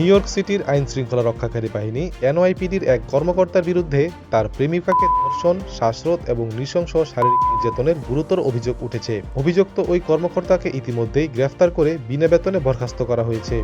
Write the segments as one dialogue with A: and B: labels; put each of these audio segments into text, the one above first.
A: New York সিটির আইন শৃঙ্খলা রক্ষাকারী বাহিনী এনওয়াইপিডির এক কর্মকর্তার বিরুদ্ধে তার প্রেমিকাকে ধর্ষণ, শ্বাসরোধ এবং নৃশংস শারীরিক নির্যাতনের গুরুতর অভিযোগ উঠেছে। অভিযুক্ত ওই কর্মকর্তাকে ইতিমধ্যেই গ্রেফতার করে বিনা বেতনে বরখাস্ত করা হয়েছে।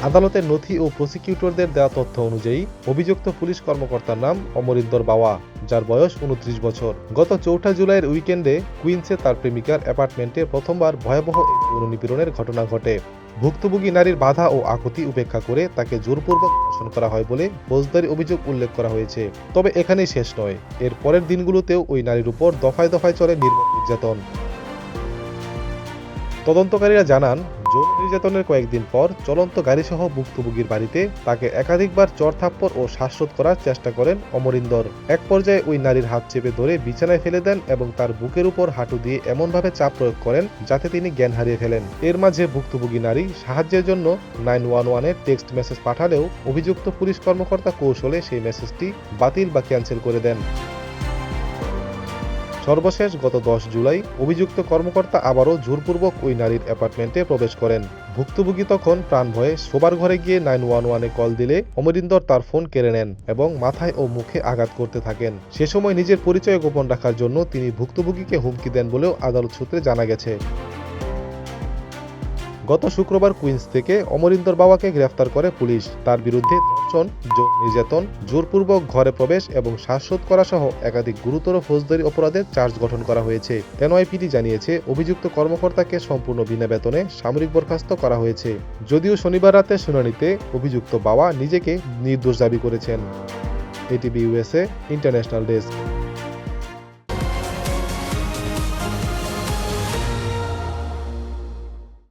A: আদালতের নথি ও প্রসিকিউটরদের দেওয়া তথ্য অনুযায়ী অভিযুক্ত পুলিশ কর্মকর্তার নাম অমরিন্দর বাওয়া, যার বয়স 29 বছর। গত 4 জুলাইয়ের উইকেন্ডে কুইন্সে তার প্রেমিকার অ্যাপার্টমেন্টে প্রথমবার ভয়াবহ এই যৌন নিপীড়নের ঘটনা ঘটে। ভুক্তভোগী নারীর বাধা ও আকুতি উপেক্ষা করে তাকে জোরপূর্বক ধর্ষণ করা হয় বলে ফৌজদারি অভিযোগ উল্লেখ করা হয়েছে। তবে এখানেই শেষ নয়, এর পরের দিনগুলোতেও ওই নারীর উপর দফায় দফায় চলে নির্মম নির্যাতন। তদন্তকারীরা জানান, যৌন নির্যাতনের কয়েকদিন পর চলন্ত গাড়িসহ ভুক্তভোগীর বাড়িতে তাকে একাধিকবার চড়-থাপ্পড় ও শ্বাসরোধ করার চেষ্টা করেন অমরিন্দর। এক পর্যায়ে ওই নারীর হাত চেপে ধরে বিছানায় ফেলে দেন এবং তার বুকের উপর হাঁটু দিয়ে এমনভাবে চাপ প্রয়োগ করেন যাতে তিনি জ্ঞান হারিয়ে ফেলেন। এর মাঝে ভুক্তভোগী নারী সাহায্যের জন্য 911-এ টেক্সট মেসেজ পাঠালেও অভিযুক্ত পুলিশ কর্মকর্তা কৌশলে সেই মেসেজটি বাতিল বা ক্যান্সেল করে দেন। সর্বশেষ গত 10 জুলাই অভিযুক্ত কর্মকর্তা আবারও জোরপূর্বক ওই নারীর অ্যাপার্টমেন্টে প্রবেশ করেন। ভুক্তভোগী তখন প্রাণ ভয়ে শোবার ঘরে গিয়ে 911-এ কল দিলে অমরিন্দর তার ফোন কেড়ে নেন এবং মাথায় ও মুখে আঘাত করতে থাকেন। সে সময় নিজের পরিচয় গোপন রাখার জন্য তিনি ভুক্তভোগীকে হুমকি দেন বলেও আদালত সূত্রে জানা গেছে। গত শুক্রবার কুইন্স থেকে অমরিন্দর বাবাকে গ্রেফতার করে পুলিশ। তার বিরুদ্ধে ধর্ষণ, যৌন নির্যাতন, জোরপূর্বক ঘরে প্রবেশ এবং শ্বাসরোধ করা সহ একাধিক গুরুতর ফৌজদারি অপরাধের চার্জ গঠন করা হয়েছে। এনওয়াইপিডি জানিয়েছে, অভিযুক্ত কর্মকর্তাকে সম্পূর্ণ বিনা বেতনে সামরিক বরখাস্ত করা হয়েছে। যদিও শনিবার রাতে শুনানিতে অভিযুক্ত বাবা নিজেকে নির্দোষ দাবি করেছেন। ATV USA international desk.